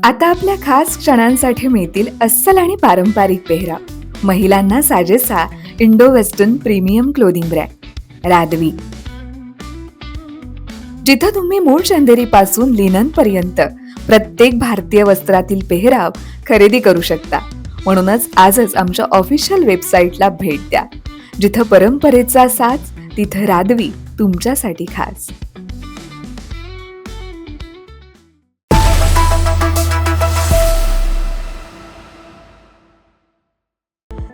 आता आपल्या खास क्षणांसाठी मिळतील अस्सल आणि पारंपरिक पेहराव. महिलांना साजेसा Indo western premium clothing brand Radvi. जिथं तुम्ही मूळ चंदेरी पासून लिनन पर्यंत प्रत्येक भारतीय वस्त्रातील पेहराव खरेदी करू शकता. म्हणूनच आजच आमच्या ऑफिशियल वेबसाईटला भेट द्या. जिथं परंपरेचा साज, तिथं रादवी तुमच्यासाठी खास.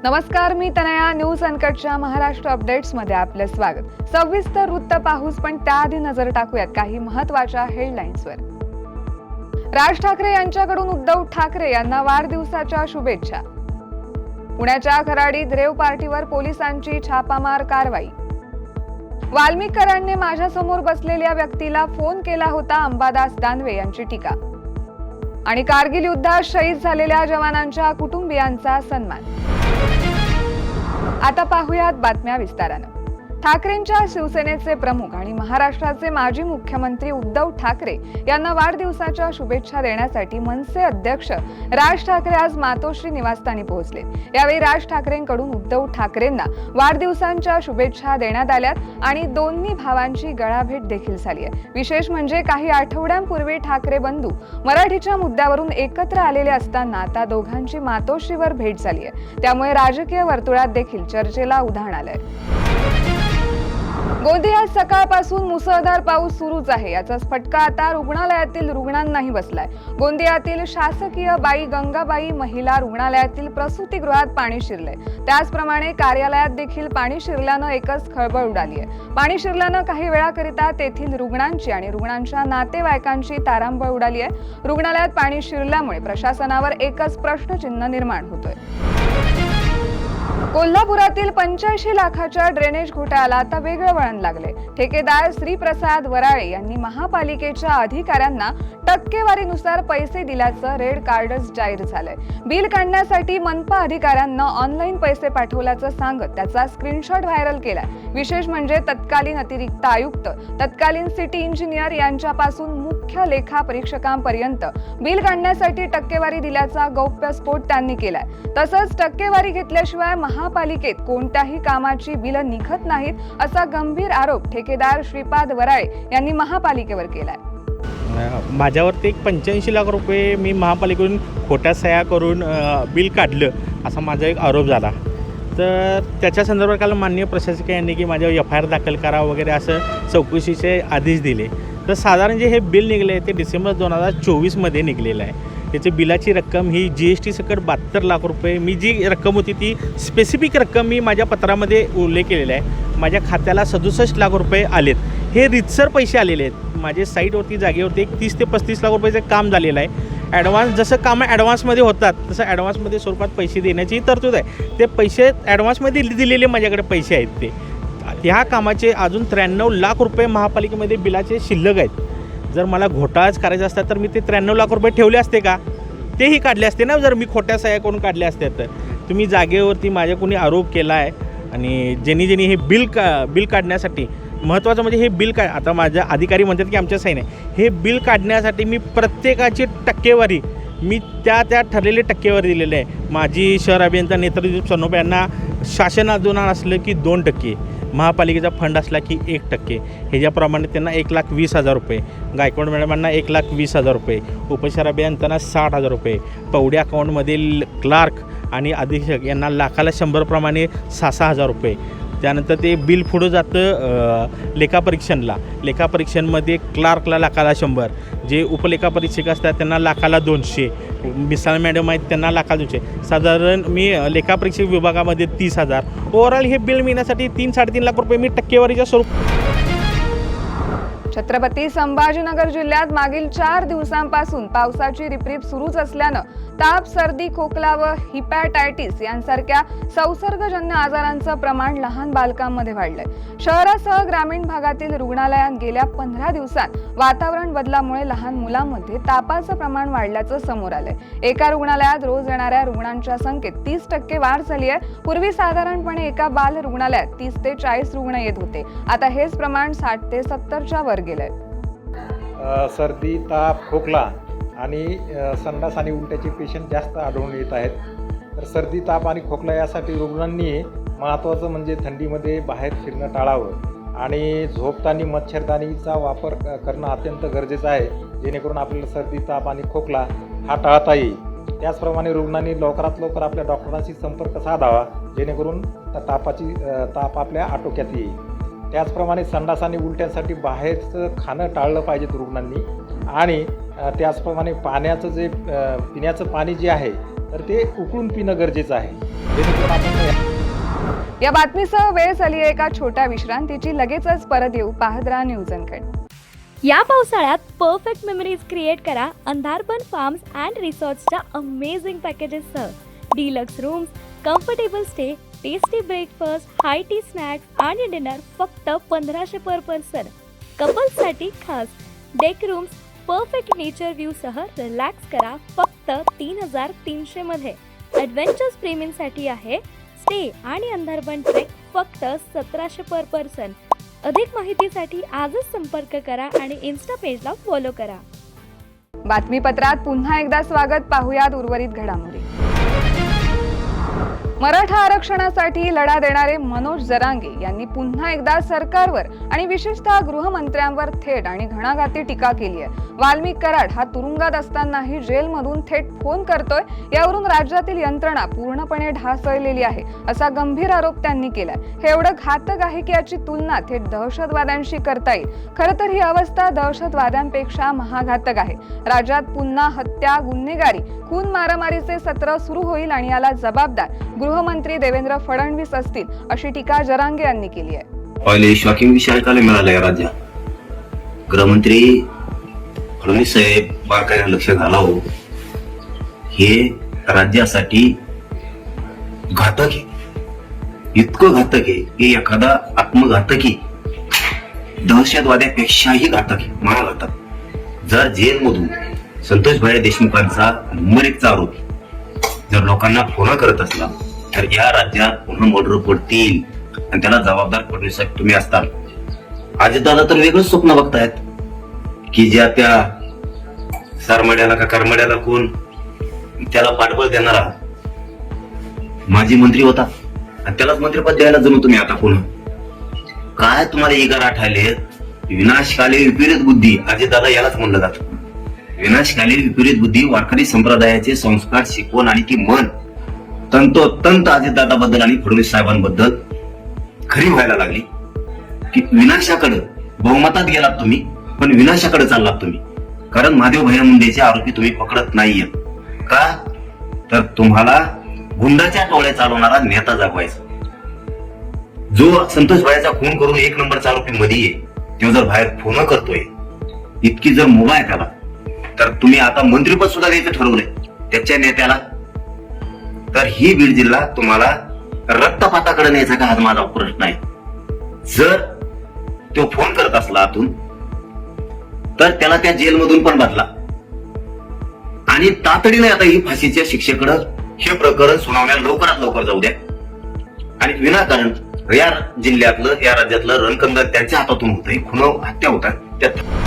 नमस्कार, मी तनया. न्यूज अनकटच्या महाराष्ट्र अपडेट्समध्ये आपलं स्वागत. सविस्तर वृत्त पाहूच, पण त्याआधी नजर टाकूयात काही महत्त्वाच्या हेडलाईन्सवर. राज ठाकरे यांच्याकडून उद्धव ठाकरे यांना वाढदिवसाच्या शुभेच्छा. पुण्याच्या खराडीत रेव पार्टीवर पोलिसांची छापामार कारवाई. वाल्मिकरांनी माझ्यासमोर बसलेल्या व्यक्तीला फोन केला होता, अंबादास दानवे यांची टीका. आणि कारगिल युद्धात शहीद झालेल्या जवानांच्या कुटुंबियांचा सन्मान. आता पाहूयात बातम्या विस्तारानं. ठाकरेंच्या शिवसेनेचे प्रमुख आणि महाराष्ट्राचे माजी मुख्यमंत्री उद्धव ठाकरे यांना वाढदिवसाच्या शुभेच्छा देण्यासाठी मनसे अध्यक्ष राज ठाकरे आज मातोश्री निवासस्थानी पोहोचले. यावेळी राज ठाकरेंकडून उद्धव ठाकरेंना वाढदिवसांच्या शुभेच्छा देण्यात आल्यात आणि दोन्ही भावांची गळाभेट देखील झाली आहे. विशेष म्हणजे काही आठवड्यांपूर्वी ठाकरे बंधू मराठीच्या मुद्द्यावरून एकत्र आलेले असताना आता दोघांची मातोश्रीवर भेट झाली आहे. त्यामुळे राजकीय वर्तुळात देखील चर्चेला उधाण आलंय. गोंदियात सकाळपासून मुसळधार पाऊस सुरूच आहे. याचाच फटका आता रुग्णालयातील रुग्णांनाही बसलाय. गोंदियातील शासकीय बाई गंगाबाई महिला रुग्णालयातील प्रसूतिगृहात पाणी शिरलंय. त्याचप्रमाणे कार्यालयात देखील पाणी शिरल्यानं एकच खळबळ उडाली आहे. पाणी शिरल्यानं काही वेळाकरिता तेथील रुग्णांची आणि रुग्णांच्या नातेवाईकांची तारांबळ उडाली आहे. रुग्णालयात पाणी शिरल्यामुळे प्रशासनावर एकच प्रश्नचिन्ह निर्माण होतोय. कोल्हापुरातील 85 लाखाच्या ड्रेनेज घोटाळ्याला आता वेगळं वळण लागले. ठेकेदार श्रीप्रसाद वराळे यांनी महापालिकेच्या अधिकाऱ्यांना टक्केवारीनुसार पैसे दिल्याचं रेड कार्डच जाहीर झालंय. बिल काढण्यासाठी मनपा अधिकाऱ्यांना ऑनलाईन पैसे पाठवल्याचं सांगत त्याचा स्क्रीनशॉट व्हायरल केलाय. विशेष म्हणजे तत्कालीन अतिरिक्त आयुक्त, तत्कालीन सिटी इंजिनियर यांच्यापासून मुख्य लेखा परीक्षकांपर्यंत बिल काढण्यासाठी टक्केवारी दिल्याचा गौप्यस्फोट त्यांनी केलाय. तसंच टक्केवारी घेतल्याशिवाय महापालिकेत कोणत्याही कामाची बिल निघत नाहीत, असा गंभीर आरोप ठेकेदार श्रीपाद वराळे यांनी महापालिकेवर केलाय. माझ्यावरती 85 लाख रुपये मी महापालिकेकडून खोट्या सह्या करून बिल काढलं असा माझा एक आरोप झाला. तर त्याच्या संदर्भात काल माननीय प्रशासक यांनी की माझ्यावर FIR दाखल करा वगैरे असं चौकशीचे आदेश दिले. तर साधारण जे हे बिल निघले ते डिसेंबर 2024मध्ये निघलेलं आहे. त्याची बिलाची रक्कम ही GST सकट 72 लाख रुपये. मी जी रक्कम होती ती स्पेसिफिक रक्कम मी माझ्या पत्रामध्ये उल्लेख केलेला आहे. माझ्या खात्याला 67 लाख रुपये आलेत. हे रितसर पैसे आलेले आहेत. माझे साईटवरती जागेवरती एक 30 ते 35 लाख रुपयाचं काम झालेलं आहे. ॲडव्हान्स जसं कामं ॲडव्हान्समध्ये होतात तसं ॲडव्हान्समध्ये स्वरूपात पैसे देण्याची तरतूद आहे. ते पैसे ॲडव्हान्समध्ये दिलेले माझ्याकडे पैसे आहेत. ह्या कामाचे अजून 93 लाख रुपये महापालिकेमध्ये बिलाचे शिल्लक आहेत. जर मला घोटाळाच करायचा असता तर मी ते 93 लाख रुपये ठेवले असते का? तेही काढले असते ना, जर मी खोट्या सह्या करून काढले असते. तर तुम्ही जागेवरती माझ्या कोणी आरोप केला आहे आणि ज्यांनी हे बिल काढण्यासाठी महत्त्वाचं म्हणजे हे बिल आता माझ्या अधिकारी म्हणतात की आमच्या सही नाही. हे बिल काढण्यासाठी मी प्रत्येकाची टक्केवारी मी त्या ठरलेली टक्केवारी दिलेली आहे. माझी शहर अभियंता नेत्रदीप सनोबे यांना शासनातून असलं की 2%, महापालिकेचा फंड असला की 1%, ह्याच्याप्रमाणे त्यांना 1,20,000 रुपये, गायकवाड मॅडमांना 1,20,000 रुपये, उपशहर अभियंत्यांना 60,000 रुपये, पवडे अकाउंटमधील क्लार्क आणि अधीक्षक यांना लाखाला 100 प्रमाणे 6,000 रुपये. त्यानंतर ते बिल पुढं जातं लेखापरीक्षणला. लेखापरीक्षणमध्ये क्लार्कला लाखाला 100, जे उपलेखापरीक्षक असतात त्यांना लाखाला 200, मिसाळ मॅडम आहेत त्यांना लाखाला 200. साधारण मी लेखापरीक्षक विभागामध्ये 30,000. ओव्हरऑल हे बिल मिळण्यासाठी 3-3.5 लाख रुपये मी टक्केवारीच्या स्वरूप. छत्रपती संभाजीनगर जिल्ह्यात मागील 4 दिवसांपासून पावसाची रिपरिप सुरूच असल्यानं ताप, सर्दी, खोकला व हिपॅटायटिस यांसारख्या संसर्गजन्य आजारांचं प्रमाण लहान बालकांमध्ये वाढलंय. शहरासह ग्रामीण भागातील रुग्णालयात गेल्या 15 दिवसात वातावरण बदलामुळे लहान मुलांमध्ये तापाचं प्रमाण वाढल्याचं समोर आलंय. एका रुग्णालयात रोज येणाऱ्या रुग्णांच्या संख्येत 30% वाढ झाली आहे. पूर्वी साधारणपणे एका बाल रुग्णालयात 30 ते 40 रुग्ण येत होते. आता हेच प्रमाण 60 ते 70च्या वर गेलंय. सर्दी, ताप, खोकला आणि संडास आणि उलट्याचे पेशंट जास्त आढळून येत आहेत. तर सर्दी, ताप आणि खोकला यासाठी रुग्णांनी महत्त्वाचं म्हणजे थंडीमध्ये बाहेर फिरणं टाळावं आणि झोपताना मच्छरदाणीचा वापर करणं अत्यंत गरजेचं आहे, जेणेकरून आपल्याला सर्दी, ताप आणि खोकला हा टाळता येईल. त्याचप्रमाणे रुग्णांनी लवकरात लवकर आपल्या डॉक्टरांशी संपर्क साधावा, जेणेकरून ताप आपल्या आटोक्यात येईल. त्याचप्रमाणे संडास आणि उलट्यांसाठी बाहेरचं खाणं टाळलं पाहिजेत रुग्णांनी. आणि त्याचप्रमाणे पाण्याचं जे पिण्याचं पाणी जे आहे तर ते उकळून पिणं गरजेचं आहे, जेणेकरून आपण या बातमीसह वेळ झाली आहे एका छोट्या विश्रांतीची. लगेचच परत येऊ. पाहत राहा न्यूज अनकट. या पावसाळ्यात परफेक्ट मेमरीज क्रिएट करा अंधारपन फार्म्स अँड रिसॉर्ट्सच्या अमेझिंग पॅकेजेससह. Deluxe rooms, comfortable stay, tasty breakfast, high tea snacks आणि डिनर फक्त 1500 पर पर्सन. कपल्ससाठी खास deck rooms, perfect nature view सह रिलॅक्स करा फक्त 3300 मध्ये. ॲडव्हेंचर्स प्रेमींसाठी आहे स्टे आणि अंधारबन ट्रेक फक्त 1700 पर पर्सन. अधिक माहितीसाठी आजच संपर्क करा आणि इन्स्टा पेजला फॉलो करा. बातमीपत्रात पुन्हा एकदा स्वागत. पाहुयात उर्वरित घडामोडी. मराठा आरक्षणासाठी लढा देणारे मनोज जरांगे यांनी पुन्हा एकदा सरकारवर आणि विशेषतः गृहमंत्र्यांवर थेट आणि घणाघाती टीका केली आहे. वाल्मिक कराड हा तुरुंगात असतानाही जेलमधून थेट फोन करतोय, यावरून राज्यातील यंत्रणा पूर्णपणे ढासळलेली आहे असा गंभीर आरोप त्यांनी केलाय. हे एवढं घातक आहे की याची तुलना थेट दहशतवाद्यांशी करता येईल. खरं तर ही अवस्था दहशतवाद्यांपेक्षा महाघातक आहे. राज्यात पुन्हा हत्या, गुन्हेगारी, खून, मारामारीचे सत्र सुरू होईल आणि याला जबाबदार गृहमंत्री देवेंद्र फडणवीस असतील अशी टीका जरांगे यांनी केली आहे. पहिले शॉकिंग विषय ऐकायला मिळाला या राज्यात. गृहमंत्री फडणवीस साहेब बारकाईने लक्ष घालावं. हे राज्यासाठी घातक आहे, इतकं घातक आहे की एखादा आत्मघातकी दहशतवाद्यापेक्षाही घातक आहे, महाघातक. जर जेलमधून संतोष भाई देशमुखांचा नंबर 1चा आरोपी जर लोकांना फोन करत असला तर या राज्यात पुन्हा मर्डर पडतील आणि त्याला जबाबदार फडणवीस साहेब तुम्ही असताल. अजितदादा तर वेगळंच स्वप्न बघतायत की ज्या त्या सरमड्याला का करमड्याला कोण त्याला पाठबळ देणारा माजी मंत्री होता आणि त्यालाच मंत्रिपद द्यायला जणू तुम्ही आता पुन्हा काय तुम्हाला इगार आठाले. विनाशकाली विपरीत बुद्धी अजितदादा यालाच म्हणलं जातं. विनाशकाली विपरीत बुद्धी वारकरी संप्रदायाचे संस्कार, शिकवण आणि ती मन तंतोतंत अजितदादाबद्दल आणि फडणवीस साहेबांबद्दल खरी व्हायला लागली की विनाशाकडे बहुमतात गेलात तुम्ही, पण विनाशाकडे चाललात तुम्ही. कारण महादेव भैया मुंडेचे आरोपी तुम्ही पकडत नाहीये का, तर तुम्हाला गुंडाच्या टोळ्या चालवणारा नेता जागवायचा. जो संतोष भाईचा खून करून 1 नंबरचा आरोपी मध्ये आहे, तो जर बाहेर फोन करतोय, इतकी जर मुभा आहे त्याला, तर तुम्ही आता मंत्रिपद सुद्धा द्यायचं ठरवलंय त्याच्या नेत्याला. तर ही बीड जिल्हा तुम्हाला रक्तपाताकडे न्यायचा का, हा माझा प्रश्न आहे. जर तो फोन करत असला आतून तर त्याला त्या जेलमधून पण बदला आणि तातडीने आता ही फाशीच्या शिक्षेकडे हे प्रकरण सुनावण्या लवकरात लवकर जाऊ द्या. आणि विनाकारण या जिल्ह्यातलं, या राज्यातलं रणकंद त्यांच्या हातातून होतंय, खुन हत्या होतात. त्यात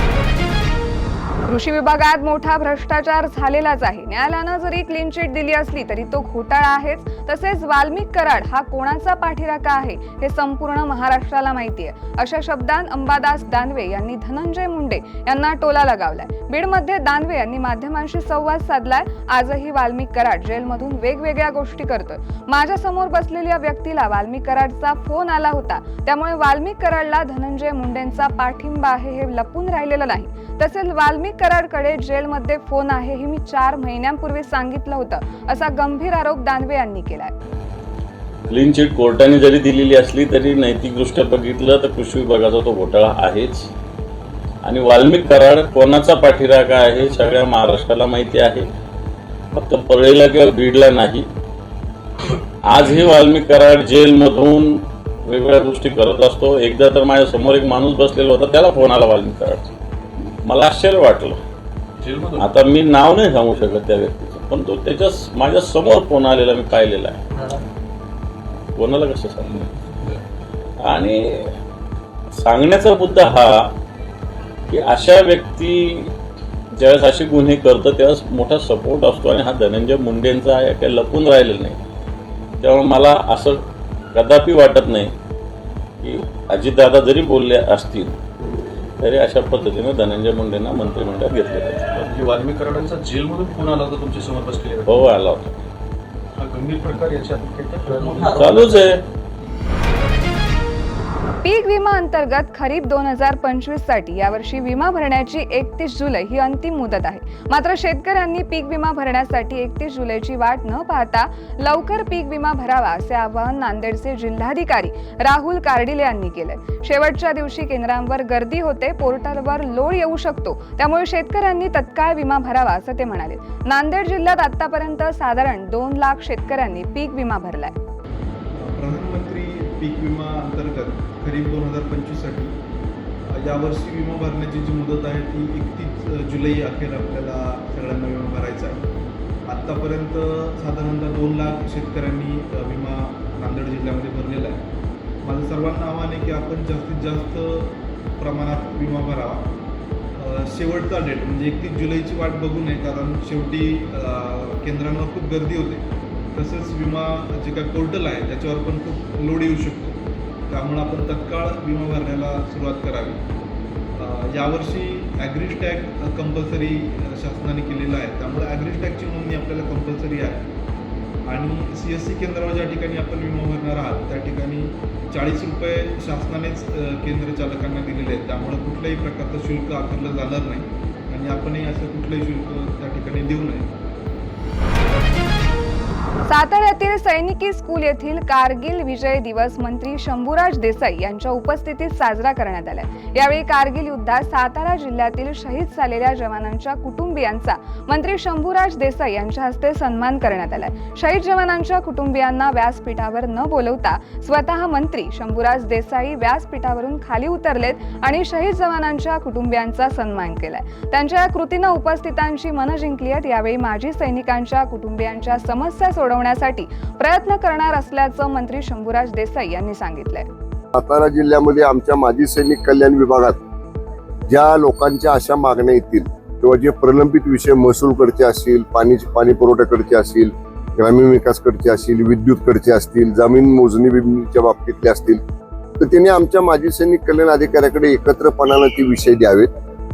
कृषी विभागात मोठा भ्रष्टाचार झालेलाच आहे. न्यायालयानं जरी क्लीन चिट दिली असली तरी तो घोटाळा आहेच. तसेच वाल्मिक कराड हा कोणाचा पाठीराखा आहे हे संपूर्ण महाराष्ट्राला माहिती आहे. अशा शब्दांत अंबादास दानवे यांनी धनंजय मुंडे यांना टोला लगावलाय. बीडमध्ये दानवे यांनी माध्यमांशी संवाद साधलाय. आजही वाल्मिक कराड जेलमधून वेगवेगळ्या गोष्टी करतोय. माझ्या समोर बसलेल्या व्यक्तीला वाल्मिक कराडचा फोन आला होता, त्यामुळे वाल्मिक कराडला धनंजय मुंडेंचा पाठिंबा आहे हे लपून राहिलेलं नाही. तसेच वाल्मिक कराडकडे जेलमध्ये फोन आहे हे मी 4 महिन्यांपूर्वी सांगितलं होतं असा गंभीर आरोप दानवे यांनी केलाय. क्लीन चिट कोर्टाने जरी दिलेली असली तरी नैतिकदृष्ट्या बघितलं तर कृषी विभागाचा तो घोटाळा आहेच. आणि वाल्मिक कराड कोणाचा पाठीराखा आहे सगळ्या महाराष्ट्राला माहिती आहे, फक्त परळीला किंवा बीडला नाही. आज हे वाल्मिक कराड जेलमधून वेगवेगळ्या गोष्टी करत असतो. एकदा तर माझ्या समोर एक माणूस बसलेला होता, त्याला फोन आला वाल्मिक कराड. मला आश्चर्य वाटलं. आता मी नाव नाही सांगू शकत त्या व्यक्तीचं, पण तो त्याच्या माझ्या समोर फोन आलेला मी पाहिलेला आहे. कोणाला कसं सांगणार. आणि सांगण्याचा मुद्दा हा की अशा व्यक्ती ज्यावेळेस असे गुन्हे करतं त्यावेळेस मोठा सपोर्ट असतो आणि हा धनंजय मुंडेंचा आहे काही लपून राहिलेलं नाही. त्यामुळे मला असं कदापि वाटत नाही की अजितदादा जरी बोलले असतील तरी अशा पद्धतीने धनंजय मुंडेंना मंत्रिमंडळात घेतले जाते. वाल्मिक कराडांचा जेलमधून फोन आला होता तुमच्या समोर बसलेला हो आला होता. हा गंभीर प्रकार याच्यात चालूच आहे. पीक विमा अंतर्गत खरीप 2025 साठी यावर्षी विमा भरण्याची 31 जुलै ही अंतिम मुदत आहे. मात्र शेतकऱ्यांनी पीक विमा भरण्यासाठी 31 जुलैची वाट न पाहता लवकर पीक विमा भरावा असे आवाहन नांदेडचे जिल्हाधिकारी राहुल कार्डिले यांनी केले. शेवटच्या दिवशी केंद्रांवर गर्दी होते, पोर्टलवर लोड येऊ शकतो, त्यामुळे शेतकऱ्यांनी तत्काळ विमा भरावा असं ते म्हणाले. नांदेड जिल्ह्यात आतापर्यंत साधारण 2 लाख शेतकऱ्यांनी पीक विमा भरलाय. प्रधानमंत्री पीक विमा अंतर्गत खरीप 2025 साठी यावर्षी विमा भरण्याची जी मुदत आहे ती 31 जुलै अखेर आपल्याला सगळ्यांना विमा भरायचा आहे. आत्तापर्यंत साधारणतः 2 लाख शेतकऱ्यांनी विमा नांदेड जिल्ह्यामध्ये भरलेला आहे. माझं सर्वांना आव्हान आहे की आपण जास्तीत जास्त प्रमाणात विमा भरावा. शेवटचा डेट म्हणजे 31 जुलैची वाट बघू नये, कारण शेवटी केंद्रांवर खूप गर्दी होते. तसंच विमा जे काही पोर्टल आहे त्याच्यावर पण खूप लोड येऊ शकतो, त्यामुळे आपण तत्काळ विमा भरण्याला सुरुवात करावी. यावर्षी ॲग्रिस्टॅग कंपल्सरी शासनाने केलेलं आहे, त्यामुळे ॲग्रिस्टॅगची नोंदणी आपल्याला कंपल्सरी आहे. आणि CSC केंद्रावर ज्या ठिकाणी आपण विमा भरणार आहात त्या ठिकाणी 40 रुपये शासनानेच केंद्र चालकांना दिलेले आहेत, त्यामुळे कुठल्याही प्रकारचं शुल्क आकारलं जाणार नाही आणि आपणही असं कुठलंही शुल्क त्या ठिकाणी देऊ नये. साताऱ्यातील सैनिकी स्कूल येथील कारगिल विजय दिवस मंत्री शंभूराज देसाई यांच्या उपस्थितीत साजरा करण्यात आला. यावेळी कारगिल युद्धात सातारा जिल्ह्यातील शहीद झालेल्या जवानांच्या कुटुंबियांचा मंत्री शंभूराज देसाई यांच्या हस्ते सन्मान करण्यात आला. शहीद जवानांच्या कुटुंबियांना व्यासपीठावर न बोलवता स्वतः मंत्री शंभूराज देसाई व्यासपीठावरून खाली उतरलेत आणि शहीद जवानांच्या कुटुंबियांचा सन्मान केलाय. त्यांच्या या कृतीनं उपस्थितांची मनं जिंकली आहेत. यावेळी माजी सैनिकांच्या कुटुंबियांच्या समस्या सोडवण्यासाठी प्रयत्न करणार असल्याचं मंत्री शंभूराज देसाई यांनी सांगितलंय. सातारा जिल्ह्यामध्ये आमच्या माजी सैनिक कल्याण विभागात ज्या लोकांच्या अशा मागण्या येतील किंवा जे प्रलंबित विषय महसूलकडचे असतील, पाणी पुरवठ्याकडचे असतील, ग्रामीण विकासकडचे असतील, विद्युतकडचे असतील, जमीन मोजणीच्या बाबतीतले असतील, तर त्यांनी आमच्या माजी सैनिक कल्याण अधिकाऱ्याकडे एकत्रपणानं ते विषय द्यावेत.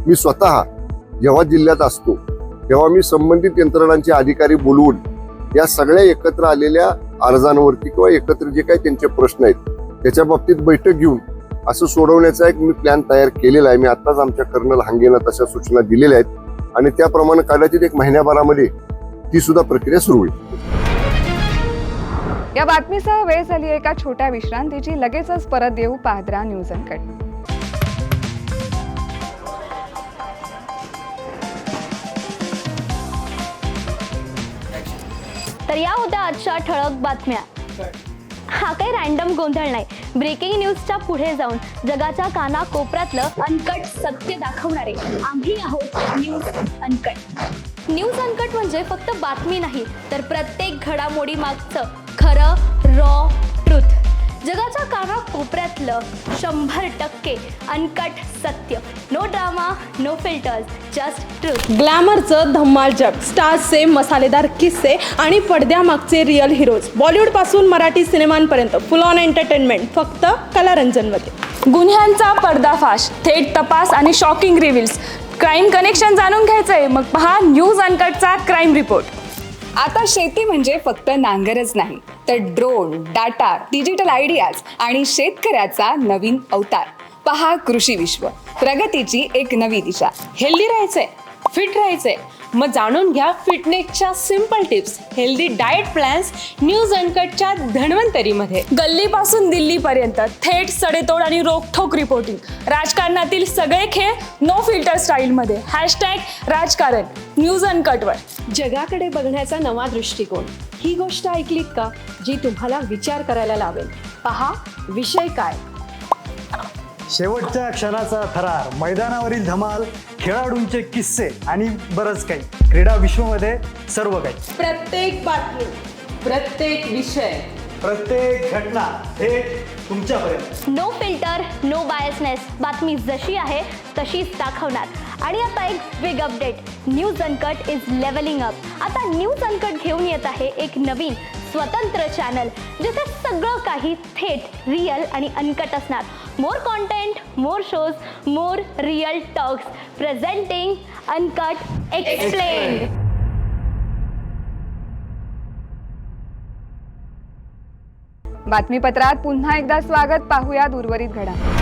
मी स्वतः जेव्हा जिल्ह्यात असतो तेव्हा मी संबंधित यंत्रणांचे अधिकारी बोलवून या सगळ्या एकत्र आलेल्या अर्जांवरती किंवा एकत्र जे काही त्यांचे प्रश्न आहेत त्याच्या बाबतीत बैठक घेऊन असं सोडवण्याचा एक मी प्लॅन तयार केलेला आहे. मी आत्ताच आमच्या कर्नल हांगेंना तशा सूचना दिलेल्या आहेत आणि त्याप्रमाणे कदाचित 1 महिन्याभरामध्ये ती सुद्धा प्रक्रिया सुरू होईल. या बातमीसह वेळ झाली एका छोट्या विश्रांतीची. लगेचच परत येऊ. पाहत राहा न्यूज अनकट. तर या होत्या आजच्या ठळक बातम्या. हा काही रॅन्डम गोंधळ नाही. ब्रेकिंग न्यूजच्या पुढे जाऊन जगाच्या कानाकोपऱ्यातलं अनकट सत्य दाखवणारे आम्ही आहोत न्यूज अनकट. न्यूज अनकट म्हणजे फक्त बातमी नाही, तर प्रत्येक घडामोडी मागचं खरं रॉ ट्रूथ. जगाच्या कानाकोपऱ्यातलं 100% अनकट सत्य. No drama, no filters, just truth. ग्लॅमरचं धम्माल जग, स्टार्सचे मसालेदार किस्से आणि पडद्यामागचे रिअल हिरोज. बॉलिवूडपासून मराठी सिनेमांपर्यंत फुल ऑन एंटरटेनमेंट फक्त कलारंजनमध्ये. गुन्ह्यांचा पर्दाफाश, थेट तपास आणि शॉकिंग रिव्हिल्स. क्राईम कनेक्शन जाणून घ्यायचंय? मग पहा न्यूज अनकटचा क्राईम रिपोर्ट. आता शेती म्हणजे फक्त नांगरच नाही, तर ड्रोन, डाटा, डिजिटल आयडियाज आणि शेतकऱ्याचा नवीन अवतार. पहा कृषी विश्व, प्रगतीची एक नवी दिशा. हेल्दी राहायचंय, फिट राहायचंय? मग जाणून घ्या फिटनेसच्या simple tips, healthy diet plans news अनकटच्या धन्वंतरीमध्ये. गल्लीपासून दिल्लीपर्यंत थेट सडेतोड आणि रोखठोक रिपोर्टिंग. राजकारणातील सगळे खेळ नो फिल्टर स्टाईलमध्ये. #राजकारण न्यूज अनकटवर. जगाकडे बघण्याचा नवा दृष्टिकोन. ही गोष्ट ऐकलीत का, जी तुम्हाला विचार करायला लावेल? पहा विषय काय. शेवटच्या क्षणाचा थरार, मैदानावरील धमाल, खेळाडूंचे किस्से आणि बरंच काही. क्रीडा विश्वमध्ये सर्व काही. प्रत्येक बातमी, प्रत्येक विषय प्रत्येक घटना थेट तुमच्यापर्यंत. No filter, no biasness. बातमी जशी आहे तशीच दाखवणार. आणि आता एक big update. News uncut is levelling up. आता न्यूज अनकट घेऊन येत आहे एक नवीन स्वतंत्र चॅनल, जिथे सगळं काही थेट रिअल आणि अनकट असणार. More content, more shows, more real talks. Presenting uncut explained. बातमीपत्रात पुन्हा एकदा स्वागत. पाहूयात उर्वरित घडामोडी.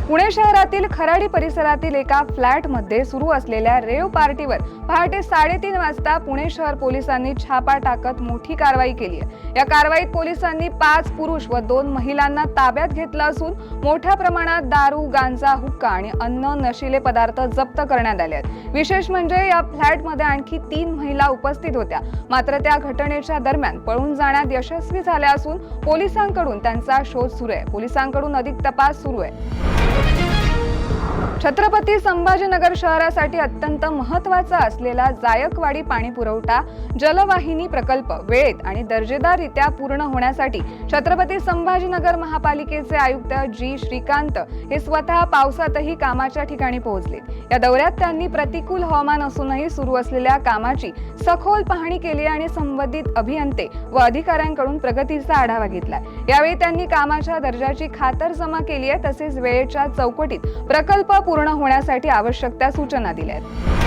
पुणे शहरातील खराडी परिसरातील एका फ्लॅटमध्ये सुरू असलेल्या रेव पार्टीवर पहाटे 3:30 वाजता पुणे शहर पोलिसांनी छापा टाकत मोठी कारवाई केली आहे. या कारवाईत पोलिसांनी 5 पुरुष व 2 महिलांना ताब्यात घेतलं असून मोठ्या प्रमाणात दारू, गांजा, हुक्का आणि अन्न नशिले पदार्थ जप्त करण्यात आले आहेत. विशेष म्हणजे या फ्लॅटमध्ये आणखी 3 महिला उपस्थित होत्या, मात्र त्या घटनेच्या दरम्यान पळून जाण्यात यशस्वी झाल्या असून पोलिसांकडून त्यांचा शोध सुरू आहे. पोलिसांकडून अधिक तपास सुरू आहे. छत्रपती संभाजीनगर शहरासाठी अत्यंत महत्त्वाचा असलेला जायकवाडी पाणी पुरवठा जलवाहिनी प्रकल्प वेळेत आणि दर्जेदाररित्या पूर्ण होण्यासाठी छत्रपती संभाजीनगर महापालिकेचे आयुक्त जी श्रीकांत हे स्वतः पावसातही कामाच्या ठिकाणी पोहोचले. या दौऱ्यात त्यांनी प्रतिकूल हवामान असूनही सुरू असलेल्या कामाची सखोल पाहणी केली आणि संबंधित अभियंते व अधिकाऱ्यांकडून प्रगतीचा आढावा घेतला. यावेळी त्यांनी कामाच्या दर्जाची खातरजमा केली आहे, तसेच वेळेच्या चौकटीत प्रकल्प पूर्ण होण्यासाठी आवश्यक त्या सूचना दिल्या आहेत.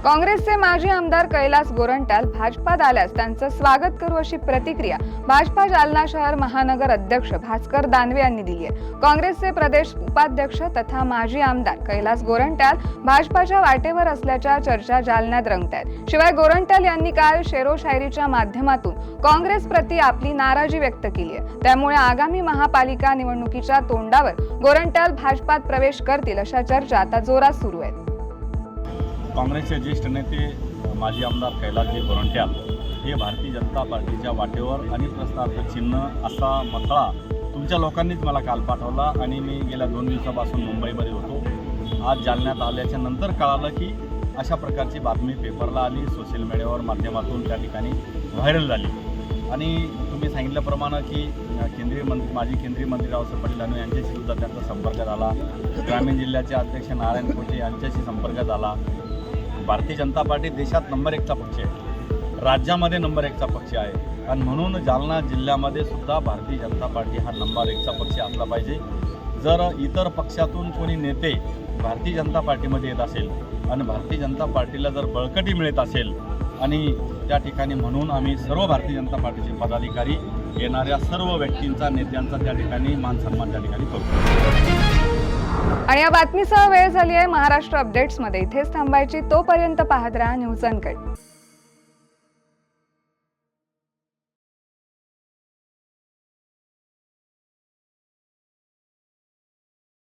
काँग्रेसचे माजी आमदार कैलास गोरंट्याल भाजपात आल्यास त्यांचं स्वागत करू अशी प्रतिक्रिया भाजपा जालना शहर महानगर अध्यक्ष भास्कर दानवे यांनी दिली आहे. काँग्रेसचे प्रदेश उपाध्यक्ष तथा माजी आमदार कैलास गोरंट्याल भाजपाच्या वाटेवर असल्याच्या चर्चा जालन्यात रंगतायत. शिवाय गोरंट्याल यांनी काल शेरो शायरीच्या माध्यमातून काँग्रेस प्रती आपली नाराजी व्यक्त केली आहे. त्यामुळे आगामी महापालिका निवडणुकीच्या तोंडावर गोरंट्याल भाजपात प्रवेश करतील अशा चर्चा आता जोरात सुरू आहेत. काँग्रेसचे ज्येष्ठ नेते माजी आमदार कैलासजी गोरंट्याल हे भारतीय जनता पार्टीच्या वाटेवर आणि प्रश्नार्थ चिन्ह असा मथळा तुमच्या लोकांनीच मला काल पाठवला आणि मी गेल्या 2 दिवसापासून मुंबईमध्ये होतो. आज जालन्यात आल्याच्या नंतर कळालं की अशा प्रकारची बातमी पेपरला आली, सोशल मीडियावर माध्यमातून त्या ठिकाणी व्हायरल झाली. आणि तुम्ही सांगितल्याप्रमाणे की माजी केंद्रीय मंत्री रावसाहेब पाटील यांच्याशी सुद्धा त्यांचा संपर्क झाला. ग्रामीण जिल्ह्याचे अध्यक्ष नारायण कोटे यांच्याशी संपर्क झाला. भारतीय जनता पार्टी देशात नंबर 1चा पक्ष आहे, राज्यामध्ये नंबर 1चा पक्ष आहे आणि म्हणून जालना जिल्ह्यामध्ये सुद्धा भारतीय जनता पार्टी हा नंबर 1चा पक्ष असला पाहिजे. जर इतर पक्षातून कोणी नेते भारतीय जनता पार्टीमध्ये येत असेल आणि भारतीय जनता पार्टीला जर बळकटी मिळत असेल आणि त्या ठिकाणी म्हणून आम्ही सर्व भारतीय जनता पार्टीचे पदाधिकारी येणाऱ्या सर्व व्यक्तींचा, नेत्यांचा त्या ठिकाणी मान सन्मान त्या ठिकाणी करू. आणि या बातमीसह वेळ झाली आहे महाराष्ट्र अपडेट्समध्ये. इथेच थांबायची. तोपर्यंत पाहत राहा न्यूज अनकट.